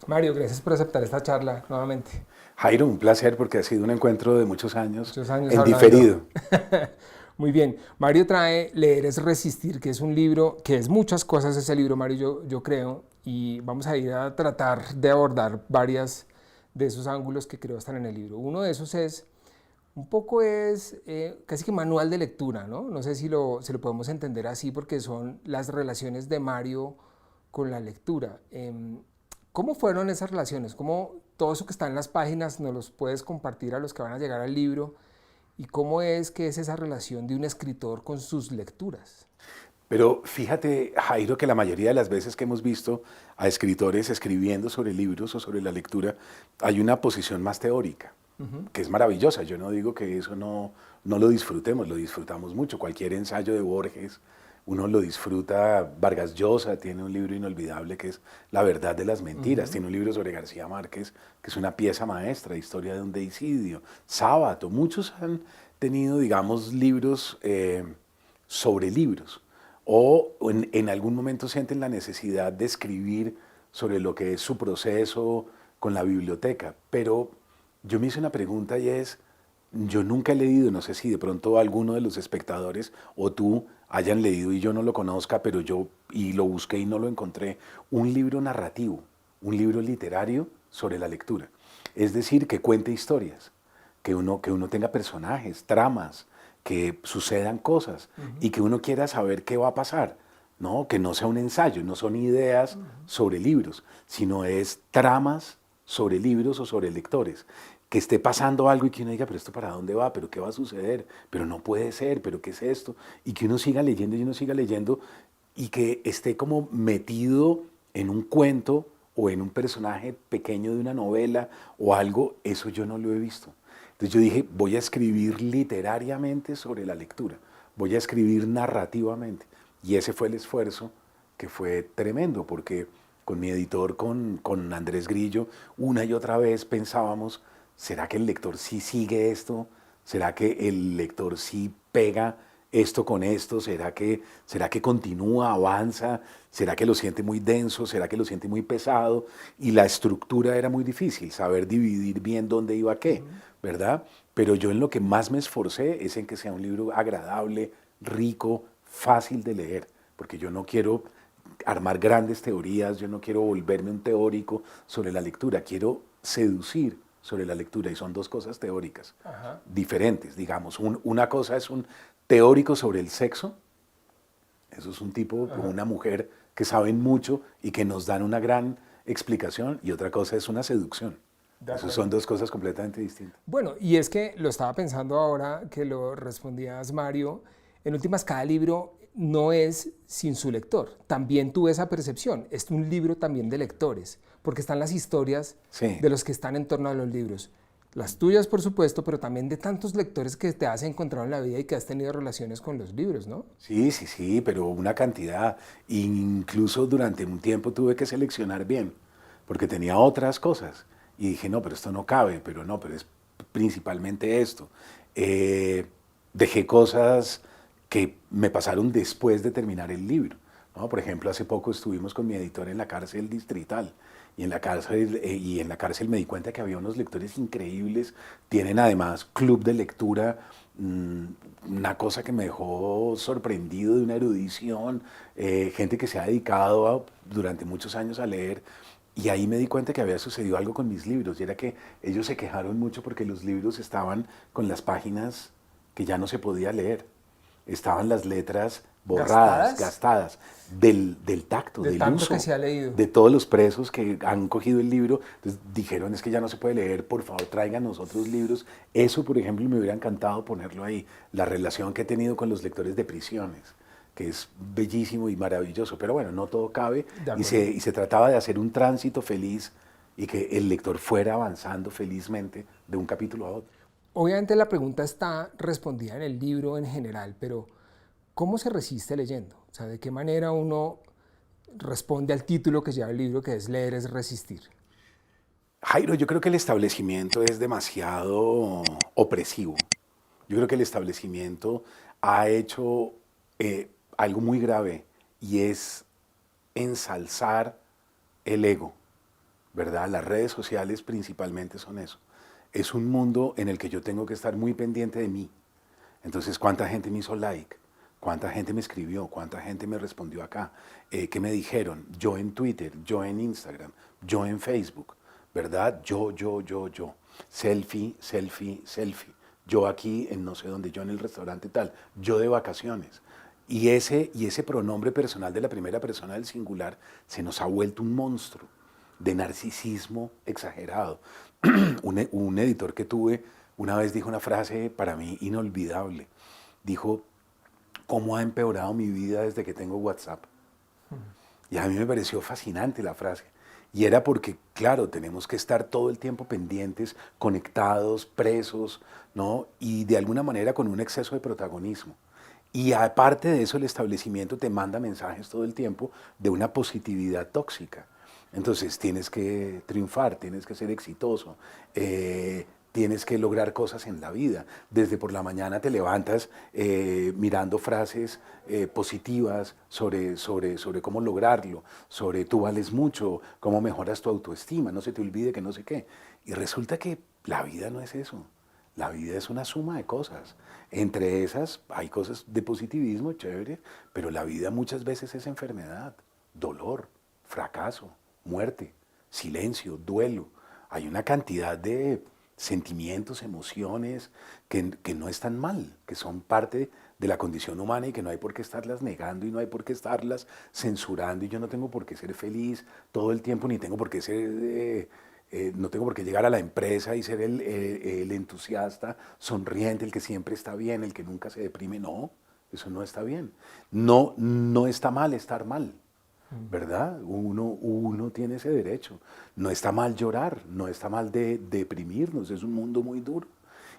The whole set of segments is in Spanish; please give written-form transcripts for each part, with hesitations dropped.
Mario, gracias por aceptar esta charla nuevamente. Jairo, un placer porque ha sido un encuentro de muchos años Muchos años en hablando. diferido. Muy bien. Mario trae Leer es Resistir, que es un libro, que es muchas cosas ese libro, Mario, yo creo, y vamos a ir a tratar de abordar varias de esos ángulos que creo están en el libro. Uno de esos es, un poco es casi que manual de lectura, ¿no? No sé si lo podemos entender así porque son las relaciones de Mario con la lectura. ¿Cómo fueron esas relaciones? ¿Cómo todo eso que está en las páginas nos los puedes compartir a los que van a llegar al libro? ¿Y cómo es que es esa relación de un escritor con sus lecturas? Pero fíjate, Jairo, que la mayoría de las veces que hemos visto a escritores escribiendo sobre libros o sobre la lectura, hay una posición más teórica, que es maravillosa. Yo no digo que eso no lo disfrutemos, lo disfrutamos mucho. Cualquier ensayo de Borges, uno lo disfruta. Vargas Llosa tiene un libro inolvidable que es La verdad de las mentiras. Tiene un libro sobre García Márquez, que es una pieza maestra, Historia de un deicidio. Sábato, muchos han tenido, digamos, libros sobre libros o en algún momento sienten la necesidad de escribir sobre lo que es su proceso con la biblioteca. Pero yo me hice una pregunta y es, yo nunca he leído, no sé si de pronto alguno de los espectadores o tú hayan leído y yo no lo conozca, pero yo y lo busqué y no lo encontré, un libro narrativo, un libro literario sobre la lectura. Es decir, que cuente historias, que uno tenga personajes, tramas, que sucedan cosas y que uno quiera saber qué va a pasar, ¿no? Que no sea un ensayo, no son ideas sobre libros, sino es tramas sobre libros o sobre lectores. Que esté pasando algo y que uno diga, pero esto para dónde va, pero qué va a suceder, pero no puede ser, pero qué es esto, y que uno siga leyendo y uno siga leyendo y que esté como metido en un cuento o en un personaje pequeño de una novela o algo, eso yo no lo he visto. Entonces yo dije, voy a escribir literariamente sobre la lectura, voy a escribir narrativamente. Y ese fue el esfuerzo que fue tremendo, porque con mi editor, con Andrés Grillo, una y otra vez pensábamos, ¿será que el lector sí sigue esto? ¿Será que el lector sí pega esto con esto? ¿Será que continúa, avanza? ¿Será que lo siente muy denso? ¿Será que lo siente muy pesado? Y la estructura era muy difícil, saber dividir bien dónde iba qué, ¿verdad? Pero yo en lo que más me esforcé es en que sea un libro agradable, rico, fácil de leer, porque yo no quiero armar grandes teorías, yo no quiero volverme un teórico sobre la lectura, quiero seducir sobre la lectura y son dos cosas teóricas Ajá. diferentes, digamos. Una cosa es un teórico sobre el sexo, eso es un tipo o Ajá. una mujer que saben mucho y que nos dan una gran explicación, y otra cosa es una seducción. De Esas son acuerdo. dos cosas completamente distintas. Bueno, y es que lo estaba pensando ahora que lo respondías, Mario. En últimas, cada libro no es sin su lector. También tuve esa percepción. Es un libro también de lectores, porque están las historias Sí, de los que están en torno a los libros. Las tuyas, por supuesto, pero también de tantos lectores que te has encontrado en la vida y que has tenido relaciones con los libros, ¿no? sí, sí, sí, pero una cantidad. Incluso durante un tiempo tuve que seleccionar bien, porque tenía otras cosas. Y dije, no, pero esto no cabe, pero no, pero es principalmente esto. Eh, Dejé cosas que me pasaron después de terminar el libro, ¿no? Por ejemplo, hace poco estuvimos con mi editor en la cárcel distrital y en la cárcel me di cuenta que había unos lectores increíbles. Tienen además club de lectura, mmm, una cosa que me dejó sorprendido de una erudición, gente que se ha dedicado durante muchos años a leer. Y ahí me di cuenta que había sucedido algo con mis libros, y era que ellos se quejaron mucho porque los libros estaban con las páginas que ya no se podía leer. Estaban las letras borradas, Gastadas gastadas, del tacto, de del tanto que uso, se ha leído. de todos los presos que han cogido el libro. Entonces dijeron, es que ya no se puede leer, por favor tráiganos otros libros. Eso, por ejemplo, me hubiera encantado ponerlo ahí, la relación que he tenido con los lectores de prisiones, que es bellísimo y maravilloso. Pero bueno, no todo cabe, De y se, acuerdo. y se trataba de hacer un tránsito feliz y que el lector fuera avanzando felizmente de un capítulo a otro. Obviamente la pregunta está respondida en el libro en general, pero ¿cómo se resiste leyendo? O sea, ¿de qué manera uno responde al título que lleva el libro, que es Leer es Resistir? Jairo, yo creo que el establecimiento es demasiado opresivo. Yo creo que el establecimiento ha hecho algo muy grave, y es ensalzar el ego, ¿verdad? Las redes sociales principalmente son eso. Es un mundo en el que yo tengo que estar muy pendiente de mí. Entonces, ¿cuánta gente me hizo like? ¿Cuánta gente me escribió? ¿Cuánta gente me respondió acá? ¿Qué me dijeron? Yo en Twitter, yo en Instagram, yo en Facebook, ¿verdad? Yo. Selfie, selfie, selfie. Yo aquí en no sé dónde, yo en el restaurante tal. Yo de vacaciones. Y ese pronombre personal de la primera persona del singular se nos ha vuelto un monstruo de narcisismo exagerado. Un editor que tuve una vez dijo una frase para mí inolvidable. Dijo, ¿cómo ha empeorado mi vida desde que tengo WhatsApp? Y a mí me pareció fascinante la frase. Y era porque, claro, tenemos que estar todo el tiempo pendientes, conectados, presos, ¿no? Y de alguna manera con un exceso de protagonismo. Y aparte de eso, el establecimiento te manda mensajes todo el tiempo de una positividad tóxica. Entonces tienes que triunfar, tienes que ser exitoso, tienes que lograr cosas en la vida. Desde por la mañana te levantas mirando frases positivas sobre cómo lograrlo, sobre tú vales mucho, cómo mejoras tu autoestima, no se te olvide que no sé qué. Y resulta que la vida no es eso. La vida es una suma de cosas. Entre esas hay cosas de positivismo, chévere, pero la vida muchas veces es enfermedad, dolor, fracaso, muerte, silencio, duelo. Hay una cantidad de sentimientos, emociones que no están mal, que son parte de la condición humana y que no hay por qué estarlas negando y no hay por qué estarlas censurando. Y yo no tengo por qué ser feliz todo el tiempo, ni tengo por qué ser... no tengo por qué llegar a la empresa y ser el entusiasta, sonriente, el que siempre está bien, el que nunca se deprime. No, eso no está bien. No está mal estar mal, ¿verdad? Uno tiene ese derecho. No está mal llorar, no está mal deprimirnos, es un mundo muy duro.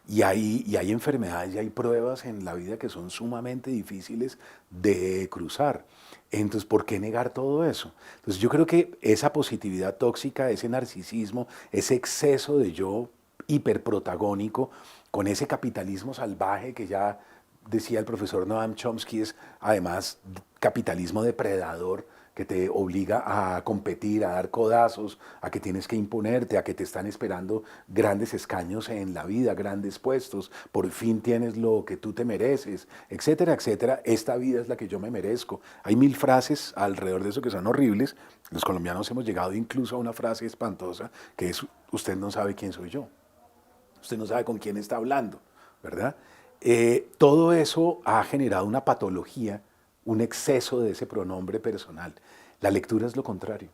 Y hay enfermedades y hay pruebas en la vida que son sumamente difíciles de cruzar. Entonces, ¿por qué negar todo eso? Entonces, yo creo que esa positividad tóxica, ese narcisismo, ese exceso de yo hiperprotagónico, con ese capitalismo salvaje que ya decía el profesor Noam Chomsky, es además capitalismo depredador, que te obliga a competir, a dar codazos, a que tienes que imponerte, a que te están esperando grandes escaños en la vida, grandes puestos, por fin tienes lo que tú te mereces, etcétera, etcétera. Esta vida es la que yo me merezco. Hay mil frases alrededor de eso que son horribles. Los colombianos hemos llegado incluso a una frase espantosa que es, usted no sabe quién soy yo, usted no sabe con quién está hablando, ¿verdad? Todo eso ha generado una patología, un exceso de ese pronombre personal. La lectura es lo contrario.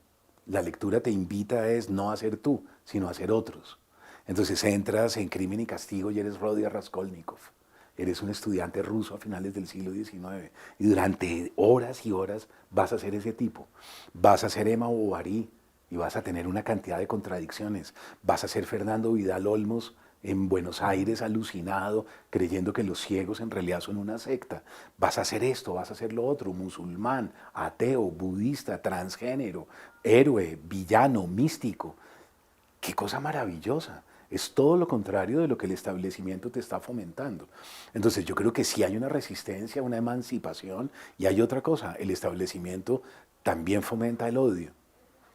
La lectura te invita es no a ser tú, sino a ser otros. Entonces entras en Crimen y Castigo y eres Rodia Raskolnikov. Eres un estudiante ruso a finales del siglo XIX y durante horas y horas vas a ser ese tipo. Vas a ser Emma Bovary y vas a tener una cantidad de contradicciones. Vas a ser Fernando Vidal Olmos en Buenos Aires alucinado, creyendo que los ciegos en realidad son una secta. Vas a hacer esto, vas a hacer lo otro, musulmán, ateo, budista, transgénero, héroe, villano, místico. ¡Qué cosa maravillosa! Es todo lo contrario de lo que el establecimiento te está fomentando. Entonces yo creo que sí hay una resistencia, una emancipación, y hay otra cosa, el establecimiento también fomenta el odio,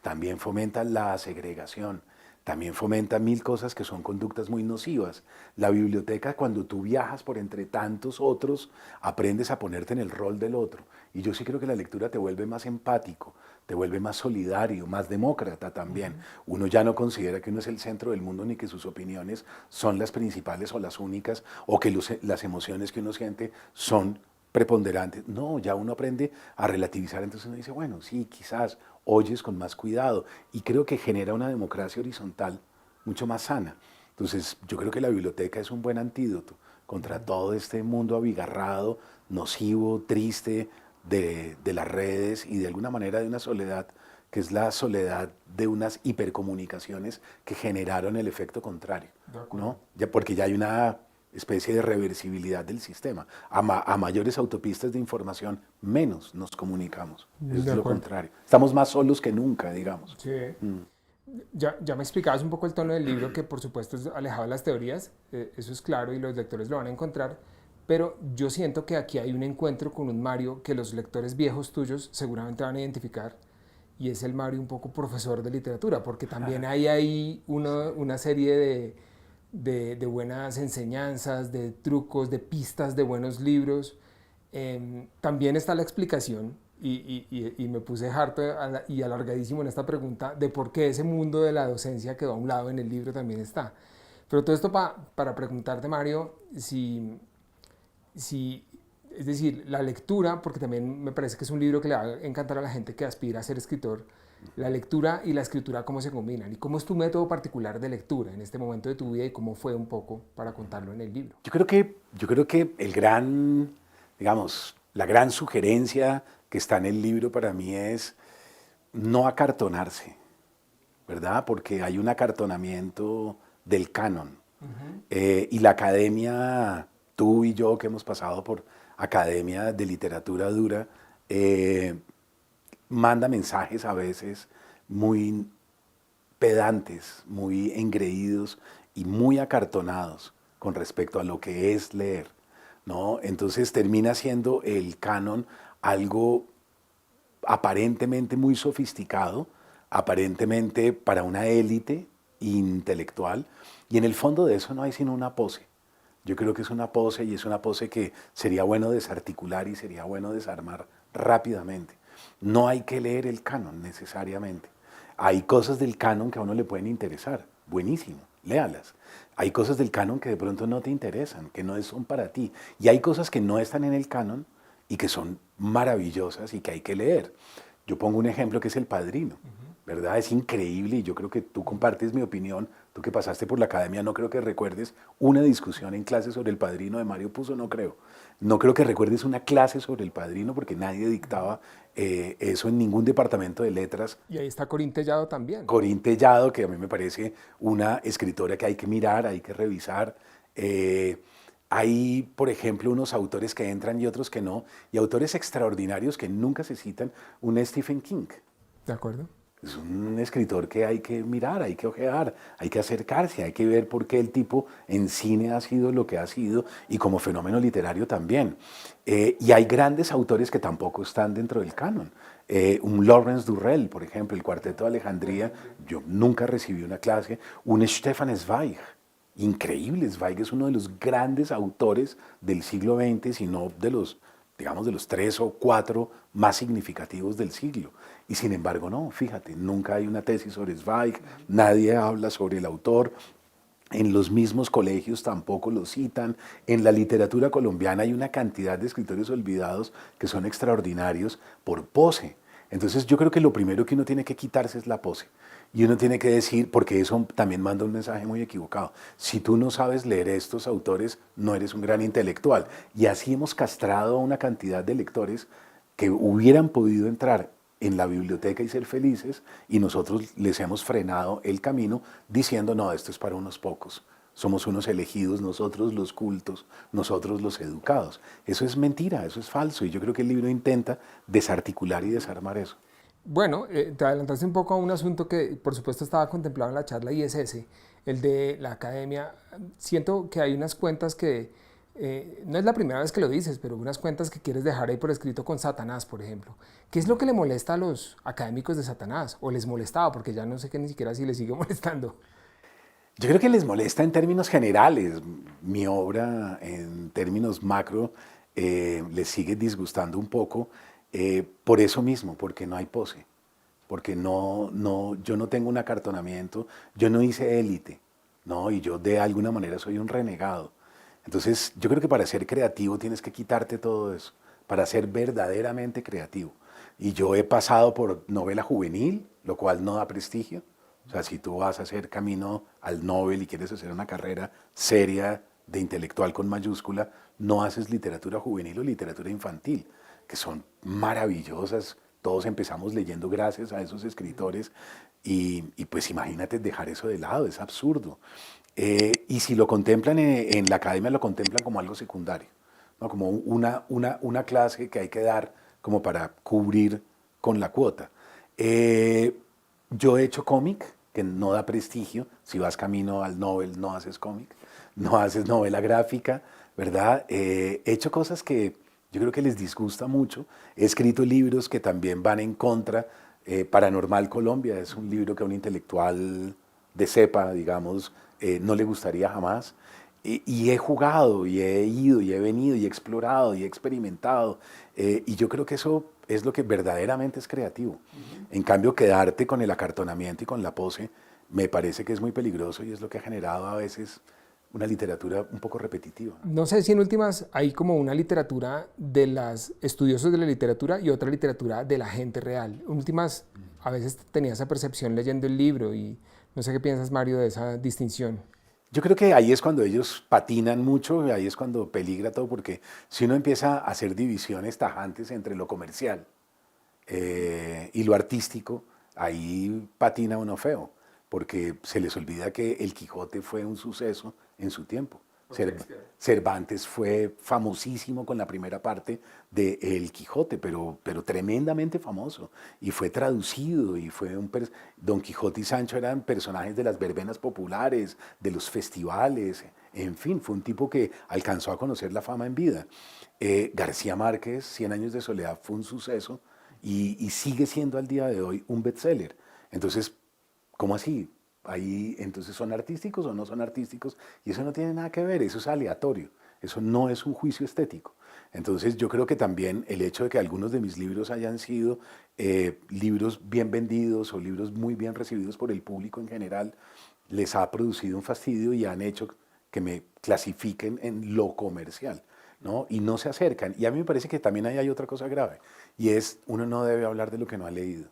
también fomenta la segregación, también fomenta mil cosas que son conductas muy nocivas. La biblioteca, cuando tú viajas por entre tantos otros, aprendes a ponerte en el rol del otro. Y yo sí creo que la lectura te vuelve más empático, te vuelve más solidario, más demócrata también. Uno ya no considera que uno es el centro del mundo ni que sus opiniones son las principales o las únicas, o que las emociones que uno siente son preponderantes. No, ya uno aprende a relativizar, entonces uno dice, bueno, sí, quizás oyes con más cuidado y creo que genera una democracia horizontal mucho más sana. Entonces yo creo que la biblioteca es un buen antídoto contra todo este mundo abigarrado, nocivo, triste de las redes y de alguna manera de una soledad que es la soledad de unas hipercomunicaciones que generaron el efecto contrario, ¿no? Ya, porque ya hay una especie de reversibilidad del sistema. A mayores autopistas de información, menos nos comunicamos. Es lo contrario. Estamos más solos que nunca, digamos. Sí. Ya me explicabas un poco el tono del libro, que por supuesto es alejado de las teorías, eso es claro y los lectores lo van a encontrar, pero yo siento que aquí hay un encuentro con un Mario que los lectores viejos tuyos seguramente van a identificar, y es el Mario un poco profesor de literatura, porque también hay ahí una serie de buenas enseñanzas, de trucos, de pistas de buenos libros. También está la explicación, y me puse harto y alargadísimo en esta pregunta, de por qué ese mundo de la docencia quedó a un lado en el libro también está. Pero todo esto para preguntarte, Mario, si, es decir, la lectura, porque también me parece que es un libro que le va a encantar a la gente que aspira a ser escritor, la lectura y la escritura, ¿cómo se combinan? ¿Y cómo es tu método particular de lectura en este momento de tu vida y cómo fue un poco para contarlo en el libro? Yo creo que digamos, la gran sugerencia que está en el libro para mí es no acartonarse, ¿verdad? Porque hay un acartonamiento del canon. Y la academia, tú y yo que hemos pasado por academia de literatura dura, manda mensajes a veces muy pedantes, muy engreídos y muy acartonados con respecto a lo que es leer, ¿no? Entonces termina siendo el canon algo aparentemente muy sofisticado, aparentemente para una élite intelectual, y en el fondo de eso no hay sino una pose. Yo creo que es una pose, y es una pose que sería bueno desarticular y sería bueno desarmar rápidamente. No hay que leer el canon necesariamente. Hay cosas del canon que a uno le pueden interesar, buenísimo, léalas. Hay cosas del canon que de pronto no te interesan, que no son para ti. Y hay cosas que no están en el canon y que son maravillosas y que hay que leer. Yo pongo un ejemplo que es El Padrino, ¿verdad? Es increíble, y yo creo que tú compartes mi opinión. Tú que pasaste por la academia, no creo que recuerdes una discusión en clase sobre El Padrino de Mario Puzo, no creo. No creo que recuerdes una clase sobre El Padrino, porque nadie dictaba eso en ningún departamento de letras. Y ahí está Corín Tellado también. Corín Tellado, que a mí me parece una escritora que hay que mirar, hay que revisar. Hay, por ejemplo, unos autores que entran y otros que no, y autores extraordinarios que nunca se citan. Un Stephen King. ¿De acuerdo? Es un escritor que hay que mirar, hay que ojear, hay que acercarse, hay que ver por qué el tipo en cine ha sido lo que ha sido, y como fenómeno literario también. Y hay grandes autores que tampoco están dentro del canon. Un Lawrence Durrell, por ejemplo, el Cuarteto de Alejandría, yo nunca recibí una clase. Un Stefan Zweig, increíble. Zweig es uno de los grandes autores del siglo XX, si no de los, digamos, de los 3 o 4 más significativos del siglo. Y sin embargo, no, fíjate, nunca hay una tesis sobre Zweig, nadie habla sobre el autor. En los mismos colegios tampoco lo citan. En la literatura colombiana hay una cantidad de escritores olvidados que son extraordinarios por pose. Entonces yo creo que lo primero que uno tiene que quitarse es la pose. Y uno tiene que decir, porque eso también manda un mensaje muy equivocado: si tú no sabes leer estos autores, no eres un gran intelectual. Y así hemos castrado a una cantidad de lectores que hubieran podido entrar en la biblioteca y ser felices, y nosotros les hemos frenado el camino diciendo, no, esto es para unos pocos. Somos unos elegidos, nosotros los cultos, nosotros los educados. Eso es mentira, eso es falso, y yo creo que el libro intenta desarticular y desarmar eso. Bueno, te adelantaste un poco a un asunto que por supuesto estaba contemplado en la charla, y es ese, el de la academia. Siento que hay unas cuentas que, no es la primera vez que lo dices, pero unas cuentas que quieres dejar ahí por escrito con Satanás, por ejemplo. ¿Qué es lo que le molesta a los académicos de Satanás? ¿O les molestaba? Porque ya no sé qué ni siquiera si les sigue molestando. Yo creo que les molesta en términos generales. Mi obra, en términos macro, les sigue disgustando un poco, por eso mismo, porque no hay pose, porque yo no tengo un acartonamiento, yo no hice élite, ¿no? Y yo de alguna manera soy un renegado. Entonces, yo creo que para ser creativo tienes que quitarte todo eso, para ser verdaderamente creativo. Y yo he pasado por novela juvenil, lo cual no da prestigio. O sea, si tú vas a hacer camino al Nobel y quieres hacer una carrera seria de intelectual con mayúscula, no haces literatura juvenil o literatura infantil, que son maravillosas. Todos empezamos leyendo gracias a esos escritores, y pues imagínate dejar eso de lado, es absurdo. Y si lo contemplan en la academia, lo contemplan como algo secundario, ¿no? Como una clase que hay que dar como para cubrir con la cuota. Yo he hecho cómic, que no da prestigio. Si vas camino al Nobel, no haces cómic, no haces novela gráfica, ¿verdad? He hecho cosas que yo creo que les disgusta mucho. He escrito libros que también van en contra Paranormal Colombia es un libro que a un intelectual de cepa, digamos, no le gustaría jamás. Y he jugado, y he ido, y he venido, y he explorado, y he experimentado. Y yo creo que eso es lo que verdaderamente es creativo. En cambio, quedarte con el acartonamiento y con la pose, me parece que es muy peligroso y es lo que ha generado a veces una literatura un poco repetitiva. No sé si en últimas hay como una literatura de los estudiosos de la literatura y otra literatura de la gente real. En últimas, a veces tenía esa percepción leyendo el libro y no sé qué piensas, Mario, de esa distinción. Yo creo que ahí es cuando ellos patinan mucho, y ahí es cuando peligra todo, porque si uno empieza a hacer divisiones tajantes entre lo comercial y lo artístico, ahí patina uno feo, porque se les olvida que el Quijote fue un suceso en su tiempo. Cervantes fue famosísimo con la primera parte de El Quijote, pero tremendamente famoso, y fue traducido, y fue Don Quijote y Sancho eran personajes de las verbenas populares, de los festivales, en fin, fue un tipo que alcanzó a conocer la fama en vida. García Márquez, Cien años de soledad, fue un suceso, y sigue siendo al día de hoy un bestseller. Entonces, ¿cómo así? Ahí entonces son artísticos o no son artísticos, y eso no tiene nada que ver, eso es aleatorio, eso no es un juicio estético. Entonces yo creo que también el hecho de que algunos de mis libros hayan sido libros bien vendidos o libros muy bien recibidos por el público en general, les ha producido un fastidio y han hecho que me clasifiquen en lo comercial, ¿no? Y no se acercan. Y a mí me parece que también ahí hay otra cosa grave, y es uno no debe hablar de lo que no ha leído.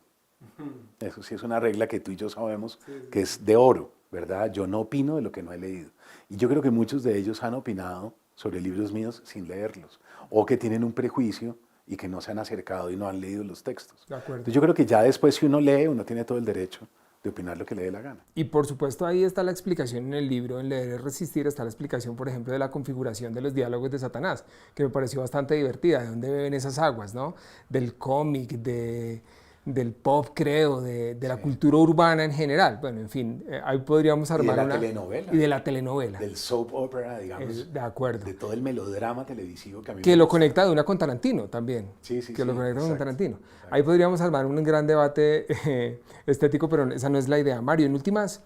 Eso sí es una regla que tú y yo sabemos que es de oro, ¿verdad? Yo no opino de lo que no he leído. Y yo creo que muchos de ellos han opinado sobre libros míos sin leerlos, o que tienen un prejuicio y que no se han acercado y no han leído los textos. De acuerdo. Entonces yo creo que ya después, si uno lee, uno tiene todo el derecho de opinar lo que le dé la gana. Y por supuesto ahí está la explicación en el libro, en Leer es Resistir, está la explicación, por ejemplo, de la configuración de los diálogos de Satanás, que me pareció bastante divertida, de dónde beben esas aguas, ¿no? Del cómic, del pop, creo, de la cultura urbana en general. Bueno, en fin, ahí podríamos armar una... Y de la telenovela. Y de la telenovela. Del soap opera, digamos. De acuerdo. De todo el melodrama televisivo que a mí que lo conecta de una con Tarantino también. Sí, sí, que sí, lo conecta exacto, con Tarantino. Exacto. Ahí podríamos armar un gran debate estético, pero esa no es la idea. Mario, en últimas,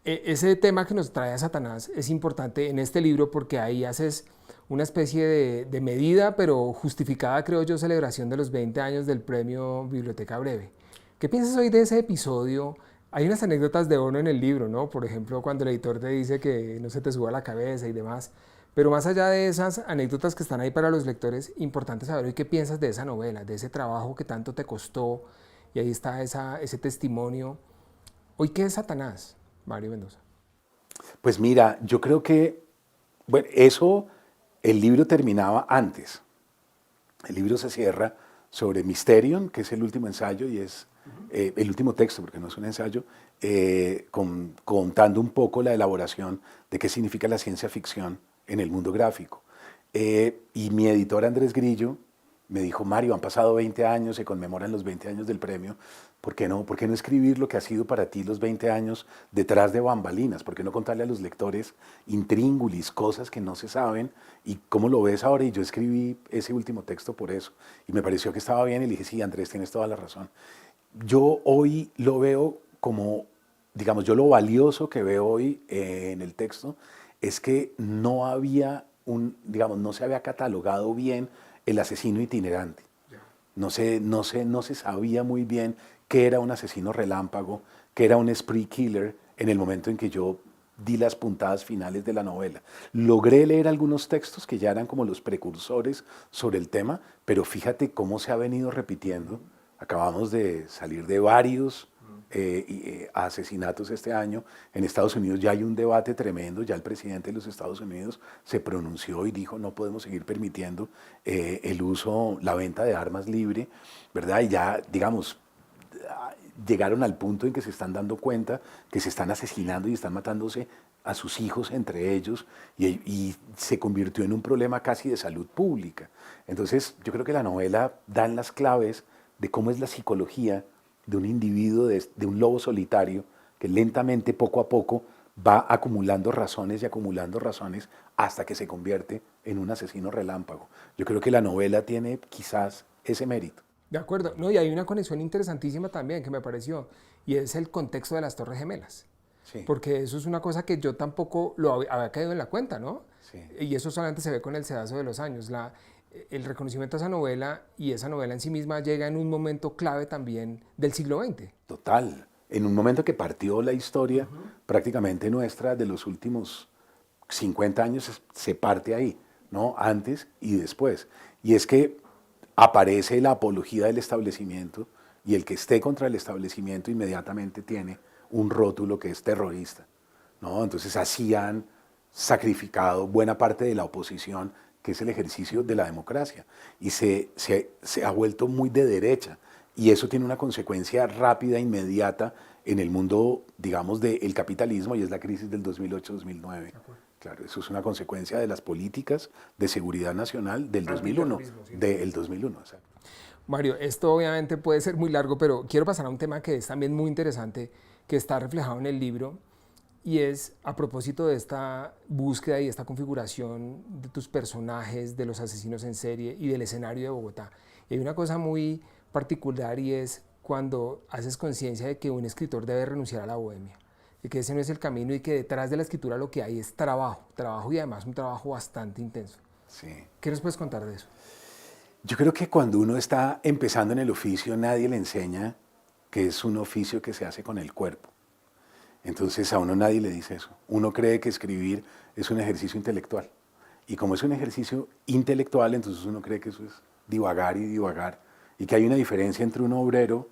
ese tema que nos trae a Satanás es importante en este libro porque ahí haces una especie de medida, pero justificada, creo yo, celebración de los 20 años del premio Biblioteca Breve. ¿Qué piensas hoy de ese episodio? Hay unas anécdotas de oro en el libro, ¿no? Por ejemplo, cuando el editor te dice que no se te suba la cabeza y demás. Pero más allá de esas anécdotas que están ahí para los lectores, importante saber hoy qué piensas de esa novela, de ese trabajo que tanto te costó, y ahí está ese testimonio. ¿Hoy qué es Satanás, Mario Mendoza? Pues mira, yo creo que, bueno, eso, el libro terminaba antes. El libro se cierra sobre Mysterion, que es el último ensayo y es el último texto, porque no es un ensayo, contando un poco la elaboración de qué significa la ciencia ficción en el mundo gráfico. Y mi editor Andrés Grillo me dijo, Mario, han pasado 20 años, se conmemoran los 20 años del premio, ¿por qué no escribir lo que ha sido para ti los 20 años detrás de bambalinas? ¿Por qué no contarle a los lectores intríngulis, cosas que no se saben, y cómo lo ves ahora? Y yo escribí ese último texto por eso, y me pareció que estaba bien, y le dije, sí, Andrés, tienes toda la razón. Yo hoy lo veo como, digamos, yo lo valioso que veo hoy en el texto es que no había digamos, no se había catalogado bien el asesino itinerante. No se sabía muy bien qué era un asesino relámpago, qué era un spree killer en el momento en que yo di las puntadas finales de la novela. Logré leer algunos textos que ya eran como los precursores sobre el tema, pero fíjate cómo se ha venido repitiendo. Acabamos de salir de varios asesinatos este año. En Estados Unidos ya hay un debate tremendo, ya el presidente de los Estados Unidos se pronunció y dijo no podemos seguir permitiendo el uso, la venta de armas libre, ¿verdad? Y ya, digamos, llegaron al punto en que se están dando cuenta que se están asesinando y están matándose a sus hijos entre ellos, y se convirtió en un problema casi de salud pública. Entonces yo creo que la novela da en las claves de cómo es la psicología de un individuo, de un lobo solitario, que lentamente, poco a poco, va acumulando razones y acumulando razones hasta que se convierte en un asesino relámpago. Yo creo que la novela tiene quizás ese mérito. De acuerdo. No, y hay una conexión interesantísima también que me pareció, y es el contexto de las Torres Gemelas. Sí, Porque eso es una cosa que yo tampoco lo había caído en la cuenta, ¿no? sí. Y eso solamente se ve con el sedazo de los años. El reconocimiento a esa novela y esa novela en sí misma llega en un momento clave también del siglo XX. Total. En un momento que partió la historia prácticamente nuestra de los últimos 50 años se parte ahí, ¿no? Antes y después. Y es que aparece la apología del establecimiento y el que esté contra el establecimiento inmediatamente tiene un rótulo que es terrorista, ¿no? Entonces así han sacrificado buena parte de la oposición, que es el ejercicio de la democracia, y se ha vuelto muy de derecha. Y eso tiene una consecuencia rápida, inmediata, en el mundo, digamos, del capitalismo, y es la crisis del 2008-2009. Claro, eso es una consecuencia de las políticas de seguridad nacional del 2001, Sí. del 2001. Exacto. Mario, esto obviamente puede ser muy largo, pero quiero pasar a un tema que es también muy interesante, que está reflejado en el libro, y es a propósito de esta búsqueda y esta configuración de tus personajes, de los asesinos en serie y del escenario de Bogotá. Y hay una cosa muy particular y es cuando haces conciencia de que un escritor debe renunciar a la bohemia, y que ese no es el camino y que detrás de la escritura lo que hay es trabajo y además un trabajo bastante intenso. Sí. ¿Qué nos puedes contar de eso? Yo creo que cuando uno está empezando en el oficio, nadie le enseña que es un oficio que se hace con el cuerpo. Entonces a uno nadie le dice eso. Uno cree que escribir es un ejercicio intelectual. Y como es un ejercicio intelectual, entonces uno cree que eso es divagar y divagar. Y que hay una diferencia entre un obrero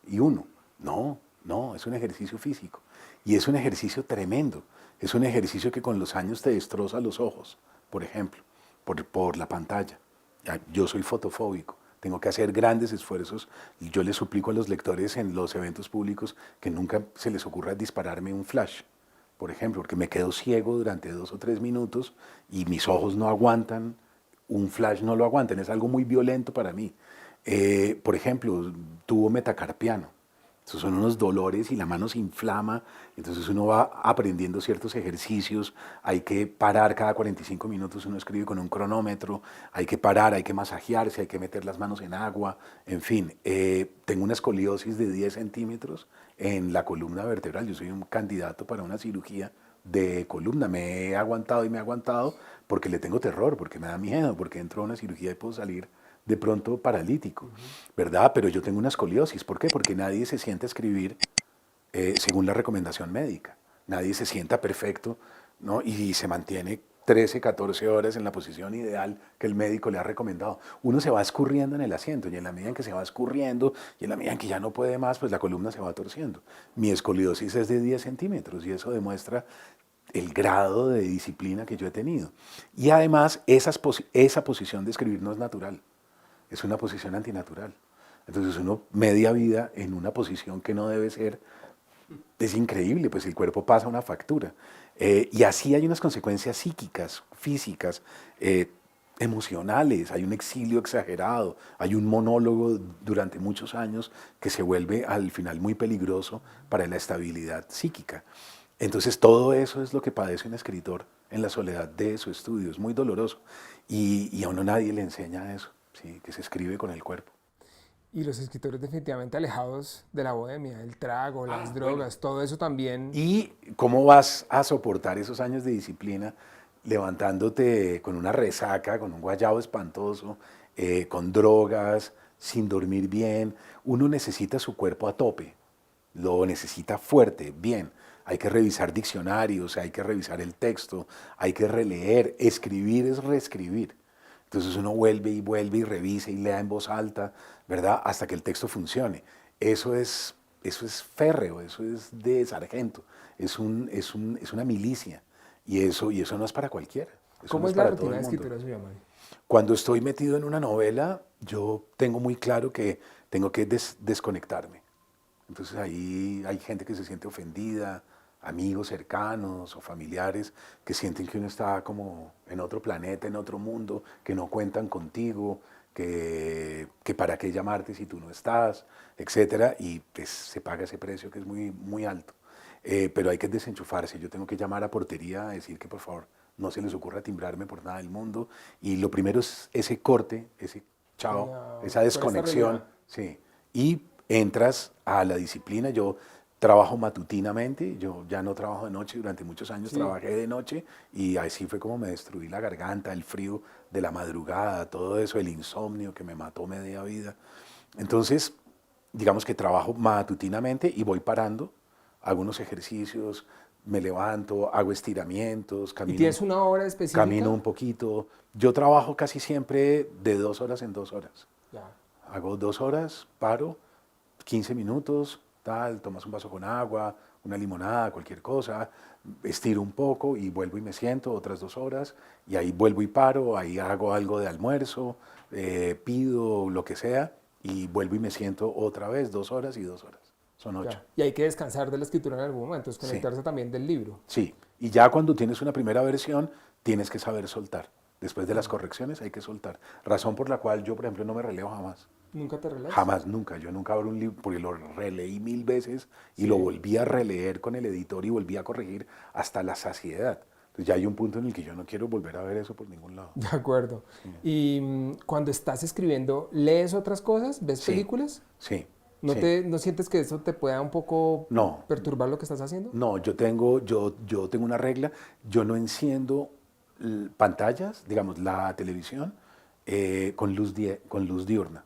y uno. No, no, es un ejercicio físico. Y es un ejercicio tremendo. Es un ejercicio que con los años te destroza los ojos, por ejemplo, por la pantalla. Yo soy fotofóbico, tengo que hacer grandes esfuerzos. Y yo les suplico a los lectores en los eventos públicos que nunca se les ocurra dispararme un flash, por ejemplo, porque me quedo ciego durante 2 o 3 minutos y mis ojos no aguantan, un flash no lo aguantan, es algo muy violento para mí. Por ejemplo, tubo metacarpiano. Esos son unos dolores y la mano se inflama, entonces uno va aprendiendo ciertos ejercicios, hay que parar cada 45 minutos, uno escribe con un cronómetro, hay que parar, hay que masajearse, hay que meter las manos en agua, en fin. Tengo una escoliosis de 10 centímetros en la columna vertebral, yo soy un candidato para una cirugía de columna, me he aguantado y me he aguantado porque le tengo terror, porque me da miedo, porque entro a una cirugía y puedo salir de pronto paralítico, ¿verdad? Pero yo tengo una escoliosis. ¿Por qué? Porque nadie se sienta a escribir según la recomendación médica. Nadie se sienta perfecto, ¿no? Y se mantiene 13, 14 horas en la posición ideal que el médico le ha recomendado. Uno se va escurriendo en el asiento y en la medida en que se va escurriendo y en la medida en que ya no puede más, pues la columna se va torciendo. Mi escoliosis es de 10 centímetros y eso demuestra el grado de disciplina que yo he tenido. Y además, esa posición de escribir no es natural. Es una posición antinatural. Entonces uno media vida en una posición que no debe ser, es increíble, pues el cuerpo pasa una factura. Y así hay unas consecuencias psíquicas, físicas, emocionales, hay un exilio exagerado, hay un monólogo durante muchos años que se vuelve al final muy peligroso para la estabilidad psíquica. Entonces todo eso es lo que padece un escritor en la soledad de su estudio, es muy doloroso y a uno nadie le enseña eso. Sí, que se escribe con el cuerpo. Y los escritores definitivamente alejados de la bohemia, el trago, las Bueno. drogas, todo eso también. ¿Y cómo vas a soportar esos años de disciplina levantándote con una resaca, con un guayabo espantoso, con drogas, sin dormir bien? Uno necesita su cuerpo a tope, lo necesita fuerte, bien. Hay que revisar diccionarios, hay que revisar el texto, hay que releer. Escribir es reescribir. Entonces uno vuelve y revisa y lea en voz alta, ¿verdad? Hasta que el texto funcione. Eso es férreo, eso es de sargento, es una milicia. Y eso no es para cualquiera, eso no ¿Cómo es es la para todo rutina el de mundo. escritura suya, Mario? Cuando estoy metido en una novela, yo tengo muy claro que tengo que desconectarme. Entonces ahí hay gente que se siente ofendida, amigos cercanos o familiares que sienten que uno está como en otro planeta, en otro mundo, que no cuentan contigo, que para qué llamarte si tú no estás, etcétera, y pues se paga ese precio que es muy, muy alto. Pero hay que desenchufarse, yo tengo que llamar a portería a decir que por favor no se les ocurra timbrarme por nada del mundo, y lo primero es ese corte, ese chao, esa Con esta desconexión realidad. Sí. Y entras a la disciplina. Yo trabajo matutinamente, yo ya no trabajo de noche, durante muchos años Sí. trabajé de noche y así fue como me destruí la garganta, el frío de la madrugada, todo eso, el insomnio que me mató media vida. Entonces, digamos que trabajo matutinamente y voy parando, hago unos ejercicios, me levanto, hago estiramientos, ¿Y tienes una hora específica? camino un poquito. Yo trabajo casi siempre de 2 horas en 2 horas. Ya. Hago 2 horas, paro, 15 minutos, tal, tomas un vaso con agua, una limonada, cualquier cosa, estiro un poco y vuelvo y me siento otras 2 horas y ahí vuelvo y paro, ahí hago algo de almuerzo, pido lo que sea y vuelvo y me siento otra vez 2 horas y 2 horas. Son 8. Ya. Y hay que descansar de la escritura en algún momento, Sí, desconectarse también del libro. sí. Y ya cuando tienes una primera versión, tienes que saber soltar. Después de las correcciones hay que soltar. Razón por la cual yo, por ejemplo, no me releo jamás. ¿Nunca te relajas? Jamás, nunca. Yo nunca abro un libro porque lo releí 1000 veces y Sí. lo volví a releer con el editor y volví a corregir hasta la saciedad. Entonces ya hay un punto en el que yo no quiero volver a ver eso por ningún lado. De acuerdo. Y cuando estás escribiendo, ¿lees otras cosas? ¿Ves Sí. películas? Sí. ¿No, sí. ¿No sientes que eso te pueda un poco No, perturbar lo que estás haciendo? no, yo tengo una regla. Yo no enciendo pantallas, digamos, la televisión, con luz diurna.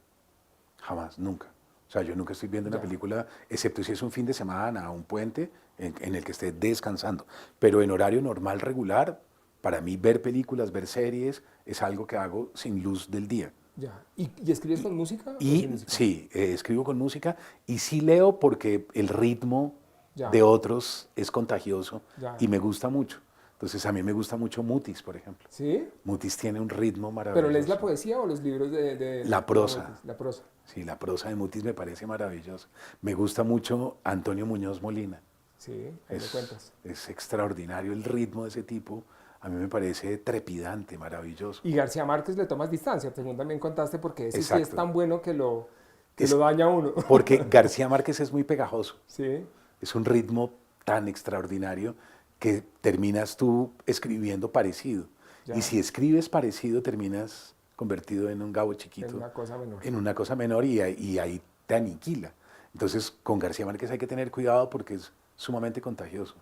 Jamás, nunca. O sea, yo nunca estoy viendo una Ya. película, excepto si es un fin de semana, un puente, en el que esté descansando. Pero en horario normal, regular, para mí ver películas, ver series, es algo que hago sin luz del día. Ya. ¿Y escribes con música o Y sin música? sí, escribo con música y sí leo porque el ritmo Ya. de otros es contagioso Ya. y me gusta mucho. Entonces a mí me gusta mucho Mutis, por ejemplo. ¿Sí? Mutis tiene un ritmo ¿Pero maravilloso. lees la poesía o los libros de La prosa. Mutis? La prosa. Sí, la prosa de Mutis me parece maravillosa. Me gusta mucho Antonio Muñoz Molina. Sí, ahí me cuentas. Es extraordinario el ritmo de ese tipo. A mí me parece trepidante, maravilloso. Y García Márquez le tomas distancia, según también contaste, porque ese sí es Exacto. tan bueno que lo Es- daña a uno. Porque García Márquez es muy pegajoso. Sí, Es un ritmo tan extraordinario que terminas tú escribiendo parecido. Ya. Y si escribes parecido, terminas convertido en un gabo chiquito. es una cosa menor. En una cosa menor y ahí te aniquila. Entonces, con García Márquez hay que tener cuidado porque es sumamente contagioso.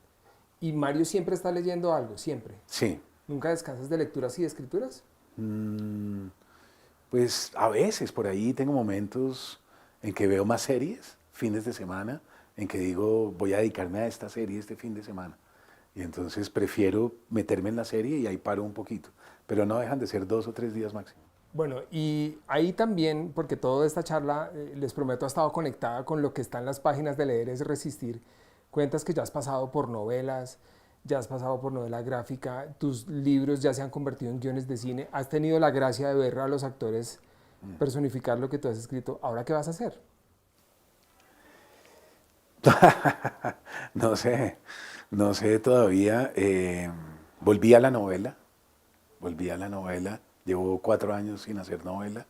Y Mario siempre está leyendo algo, siempre. Sí. ¿Nunca descansas de lecturas y de escrituras? Mm, pues a veces por ahí tengo momentos en que veo más series, fines de semana, en que digo, voy a dedicarme a esta serie este fin de semana. Y entonces prefiero meterme en la serie y ahí paro un poquito. Pero no dejan de ser 2 o 3 días máximo. Bueno, y ahí también, porque toda esta charla, les prometo, ha estado conectada con lo que está en las páginas de Leer es Resistir. Cuentas que ya has pasado por novelas, ya has pasado por novela gráfica, tus libros ya se han convertido en guiones de cine, has tenido la gracia de ver a los actores personificar lo que tú has escrito. ¿Ahora qué vas a hacer? No sé, no sé todavía. Volví a la novela, volví a la novela. Llevo 4 años sin hacer novela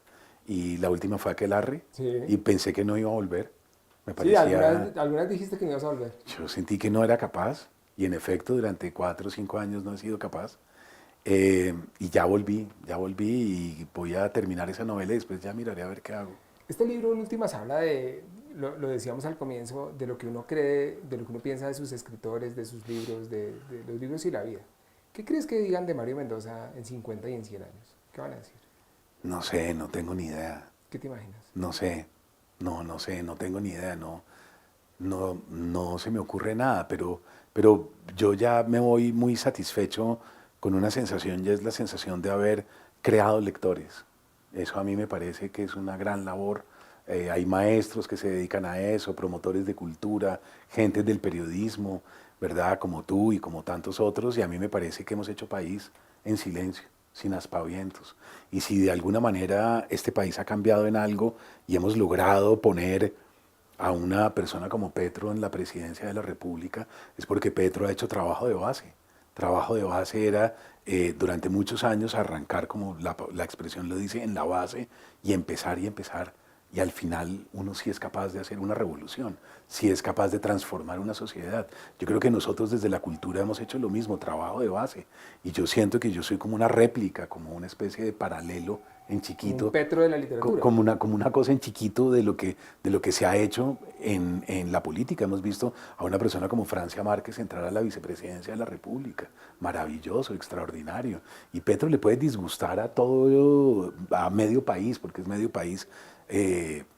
y la última fue Aquelarre Sí. y pensé que no iba a volver. Me Sí, parecía, algunas dijiste que no ibas a volver. yo sentí que no era capaz y en efecto durante 4 o 5 años no he sido capaz. Y ya volví y voy a terminar esa novela y después ya miraré a ver qué hago. Este libro en últimas habla de, lo decíamos al comienzo, de lo que uno cree, de lo que uno piensa de sus escritores, de sus libros, de los libros y la vida. ¿Qué crees que digan de Mario Mendoza en 50 y en 100 años? ¿Qué van a decir? No sé, no tengo ni idea. ¿Qué te imaginas? No sé, no sé, no tengo ni idea, no se me ocurre nada, pero yo ya me voy muy satisfecho con una sensación, ya es la sensación de haber creado lectores. Eso a mí me parece que es una gran labor. Hay maestros que se dedican a eso, promotores de cultura, gente del periodismo, ¿verdad? Como tú y como tantos otros, y a mí me parece que hemos hecho país en silencio, sin aspavientos. Y si de alguna manera este país ha cambiado en algo y hemos logrado poner a una persona como Petro en la presidencia de la República, es porque Petro ha hecho trabajo de base. Trabajo de base era durante muchos años arrancar, como la expresión lo dice, en la base y empezar y al final uno sí es capaz de hacer una revolución, sí es capaz de transformar una sociedad. Yo creo que nosotros desde la cultura hemos hecho lo mismo, trabajo de base, y yo siento que yo soy como una réplica, como una especie de paralelo en Como un chiquito, Petro de la literatura. como una cosa en chiquito de lo que se ha hecho en la política. Hemos visto a una persona como Francia Márquez entrar a la vicepresidencia de la República. Maravilloso, extraordinario. Y Petro le puede disgustar a todo, a medio país, porque es medio país,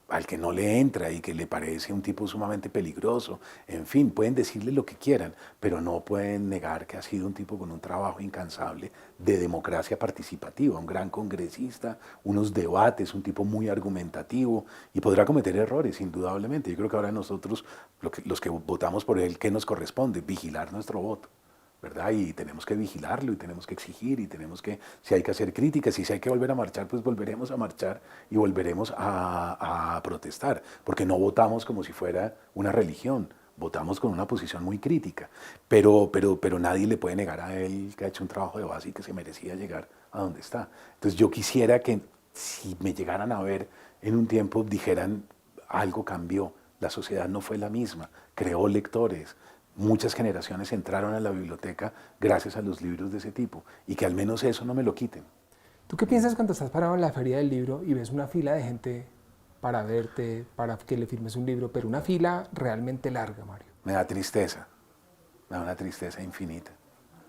al que no le entra y que le parece un tipo sumamente peligroso. En fin, pueden decirle lo que quieran, pero no pueden negar que ha sido un tipo con un trabajo incansable de democracia participativa, un gran congresista, unos debates, un tipo muy argumentativo, y podrá cometer errores, indudablemente. Yo creo que ahora nosotros, los que votamos por él, ¿qué nos corresponde? Vigilar nuestro voto, ¿verdad? Y tenemos que vigilarlo y tenemos que exigir y tenemos que, si hay que hacer críticas y si hay que volver a marchar, pues volveremos a marchar y volveremos a protestar, porque no votamos como si fuera una religión, votamos con una posición muy crítica, pero nadie le puede negar a él que ha hecho un trabajo de base y que se merecía llegar a donde está. Entonces yo quisiera que si me llegaran a ver en un tiempo dijeran algo cambió, la sociedad no fue la misma, creó lectores, muchas generaciones entraron a la biblioteca gracias a los libros de ese tipo y que al menos eso no me lo quiten. ¿Tú qué piensas cuando estás parado en la feria del libro y ves una fila de gente para verte, para que le firmes un libro, pero una fila realmente larga, Mario? Me da tristeza, me da una tristeza infinita.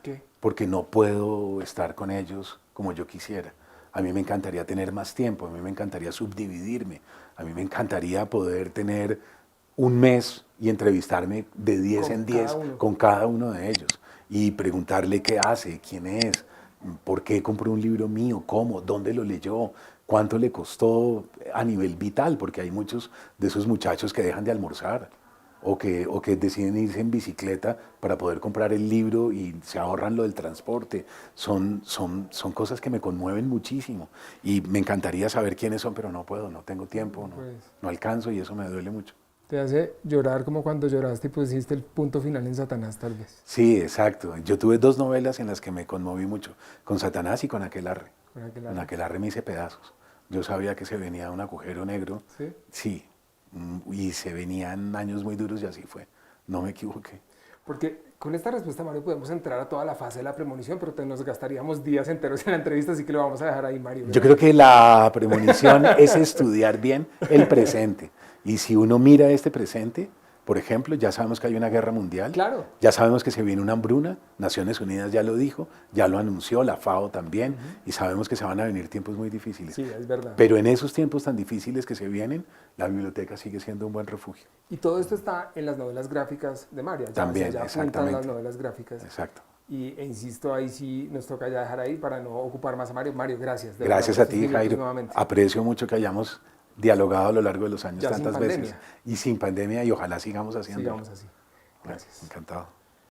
¿Qué? Porque no puedo estar con ellos como yo quisiera. A mí me encantaría tener más tiempo, a mí me encantaría subdividirme, a mí me encantaría poder tener un mes y entrevistarme de 10 en 10 con cada uno de ellos y preguntarle qué hace, quién es, por qué compró un libro mío, cómo, dónde lo leyó, cuánto le costó a nivel vital, porque hay muchos de esos muchachos que dejan de almorzar o que deciden irse en bicicleta para poder comprar el libro y se ahorran lo del transporte. Son cosas que me conmueven muchísimo y me encantaría saber quiénes son, pero no puedo, no tengo tiempo, no alcanzo y eso me duele mucho. Te hace llorar como cuando lloraste y pusiste el punto final en Satanás, tal vez. Sí, exacto. Yo tuve 2 novelas en las que me conmoví mucho, con Satanás y con Aquelarre. Con Aquelarre me hice pedazos. Yo sabía que se venía un agujero negro. ¿Sí? Sí, y se venían años muy duros y así fue. No me equivoqué. Porque con esta respuesta, Mario, podemos entrar a toda la fase de la premonición, pero nos gastaríamos días enteros en la entrevista, así que lo vamos a dejar ahí, Mario. Yo creo que la premonición es estudiar bien el presente. Y si uno mira este presente, por ejemplo, ya sabemos que hay una guerra mundial, claro, ya sabemos que se viene una hambruna, Naciones Unidas ya lo dijo, ya lo anunció, la FAO también, y sabemos que se van a venir tiempos muy difíciles. Sí, es verdad. Pero en esos tiempos tan difíciles que se vienen, la biblioteca sigue siendo un buen refugio. Y todo esto está en las novelas gráficas de Mario. También, ya exactamente. Las novelas gráficas. Exacto. E insisto, ahí sí nos toca ya dejar ahí para no ocupar más a Mario. Mario, gracias. Gracias a ti, Jairo. Aprecio mucho que hayamos dialogado a lo largo de los años ya tantas veces y sin pandemia y ojalá sigamos haciendo. Sigamos así. Gracias. Encantado.